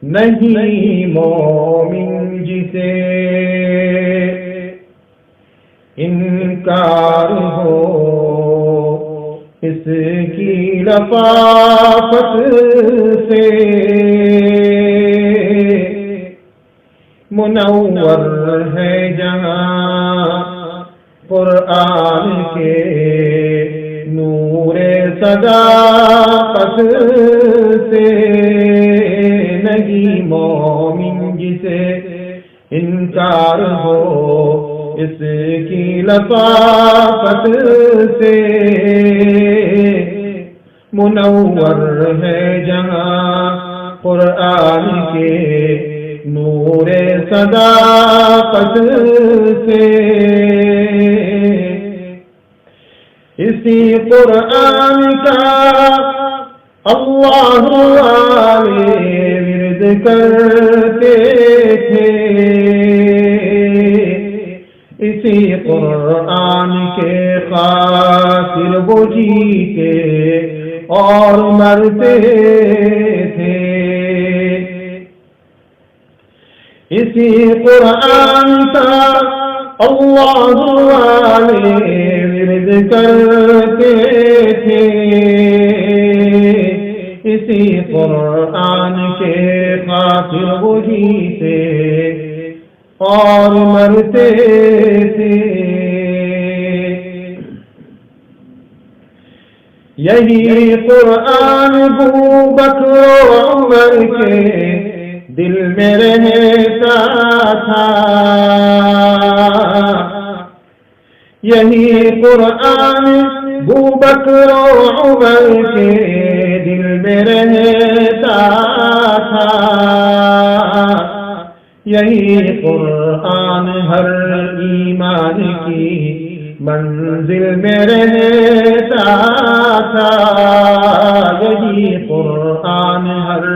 نہیں مومن جسے انکار ہو اس کی لطافت سے، منور ہے جہاں قرآن کے نور صداقت سے، نہیں مومن جسے انکار ہو اس کی لطافت سے، منور ہے جہاں قرآن کے نور صداقت سے، اسی قرآن کا اللہ والے ورد کرتے تھے، اسی قرآن کے خاطر وہ جیتے اور مرتے تھے، اسی قرآن کا اللہ والے ورد کرتے تھے، اسی قرآن کے خاطر وہ جیتے اور مرتے تھے، یہی قرآن ابو بکر و عمر کے دل میں رہتا تھا، یہی قرآن ابو بکر و عمر کے دل میں رہتا تھا، یہی قرآن ہر ایمان کی منزل میں رہتا تھا، یہی قرآن ہر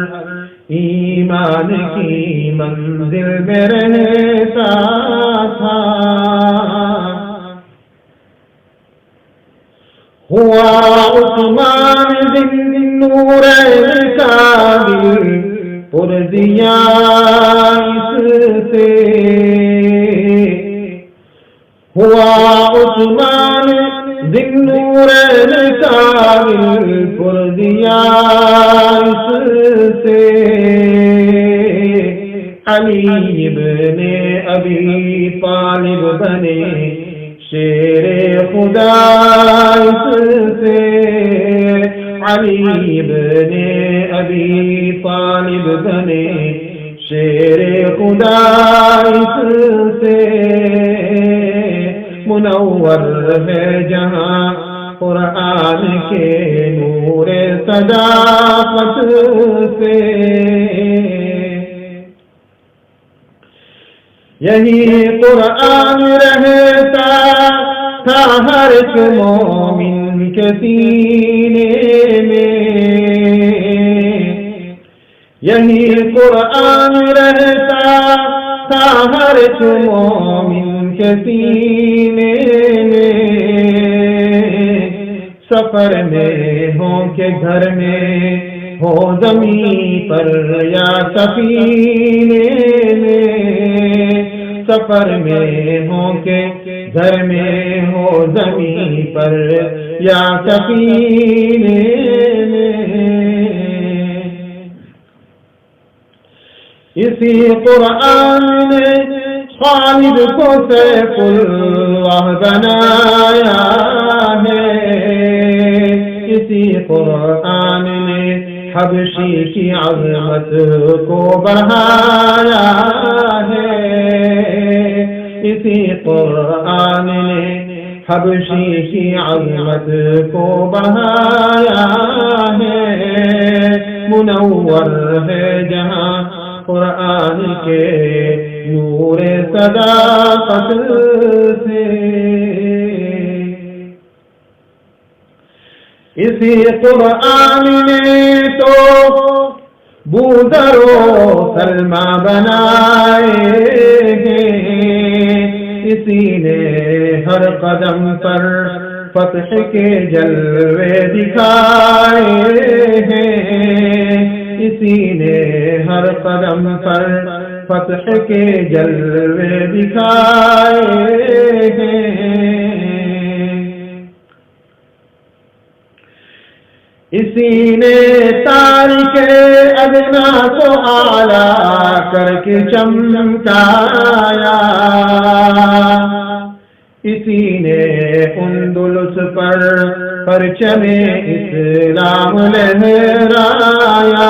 ایمان کی منزل میں رہتا تھا، ہوا عثمان ذی النورین کا دل پرزیا اس سے، ہوا عثمان ذی النورین کا دل پرزیا اس سے، علی ابن ابی طالب بنے شیر خدا اس سے، علی ابن ابی طالب بنے شیر خدا اس سے، منور ہے جہاں قرآن کے نور صداقت سے، یہی قرآن رہتا تھا ہر ایک مومن کے سینے میں، یہی قرآن رہتا تھا ہر ایک مومن کے سینے میں، سفر میں ہو کہ گھر میں ہو زمین پر یا سفینے میں، سفر میں ہو کہ گھر میں ہو زمین پر یا سفینے میں، اسی قرآن نے خالد کو سیف اللہ بنایا ہے، اسی قرآن نے حبشی کی عظمت کو بڑھایا ہے، اسی قرآن نے حبشی کی عظمت کو بڑھایا ہے، منور ہے جہاں قرآن کے نور صداقت سے، اسی قرآن نے تو بوذر و سلمہ بنائے ہیں، اسی نے ہر قدم پر فتح کے جلوے دکھائے ہیں، اسی نے ہر قدم قدم پر فتح کے جلوے دکھائے ہیں، اسی نے تاریخ ادنا کو اعلیٰ کر کے چمکایا، اسی نے اندلس پر پرچم اسلام لہرایا،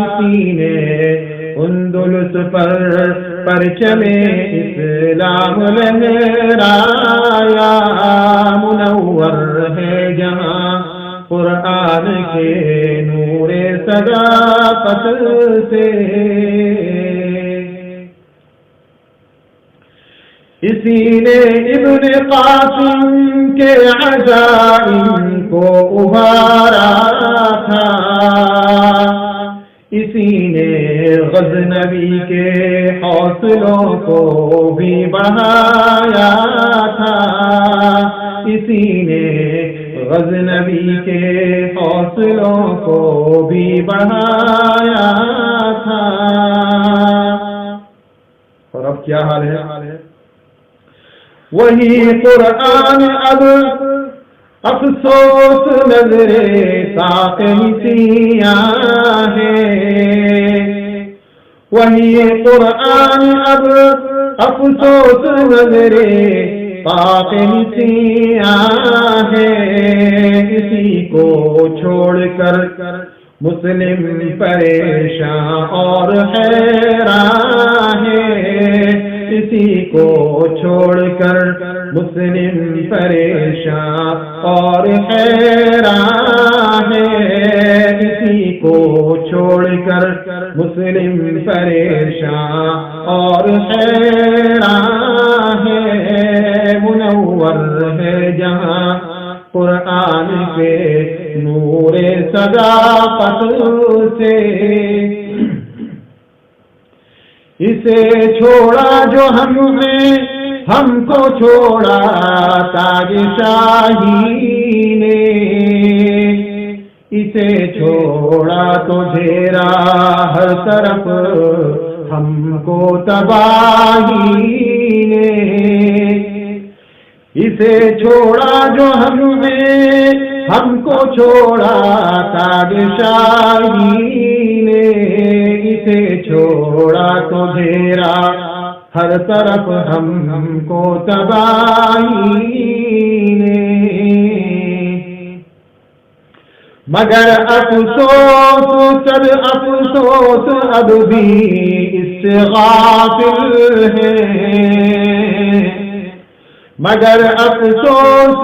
اسی نے اندلس پر پرچم اسلام لہرایا، منور ہے جہاں قرآن کے نور صداقت سے، اسی نے ابن قاسم کے عزائم کو ابھارا تھا، اسی نے غزنوی کے حوصلوں کو بھی بڑھایا تھا، اسی نے غزنوی کے حوصلوں کو بھی بڑھایا تھا۔ اور اب کیا حال ہے؟ وہی قرآن اب افسوس نظرے ساقی سیاہ ہے، وہی قرآن اب افسوس نظرے ساقی سیاہ ہے، کسی کو چھوڑ کر مسلم پریشان اور حیران ہے، کسی کو چھوڑ کر مسلم پریشان اور حیران ہے، کسی کو چھوڑ کر مسلم پریشان اور حیران ہے، منور ہے جہاں قرآن کے نور صداقت سے، اسے چھوڑا جو ہم نے ہم کو چھوڑا تاج شاہی نے، اسے چھوڑا تو گھیرا ہر طرف ہم کو تباہی نے، اسے چھوڑا جو ہم نے ہم کو چھوڑا تاج شاہی نے، اسے چھوڑا تو گھیرا ہر طرف ہم کو تباہی نے، مگر افسوس صد افسوس اب بھی اس سے غافل ہے، مگر افسوس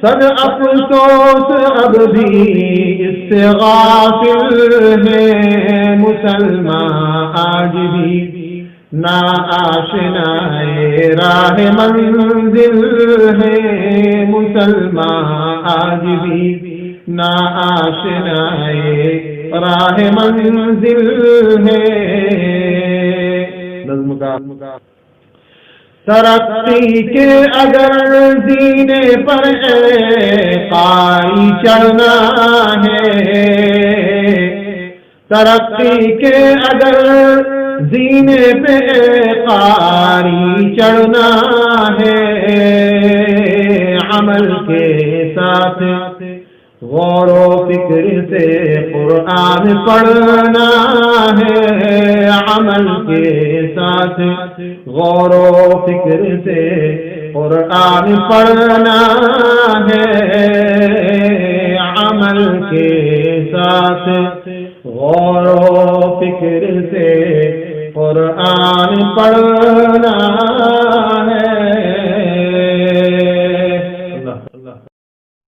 صد افسوس اب بھی اس سے غافل ہے، مسلمان آج بھی نا آشنائے راہ منزل ہے، مسلمان آج بھی نا آشنائے راہ منزل ہے۔ نظم کا ترقی کے اگر زینے پر قاری چڑھنا ہے، ترقی کے اگر زینے پہ قاری چڑھنا ہے، عمل کے ساتھ غور و فکر سے قرآن پڑھنا ہے، عمل کے ساتھ غور و فکر سے قرآن پڑھنا ہے، عمل کے ساتھ غور و فکر سے قرآن پڑھنا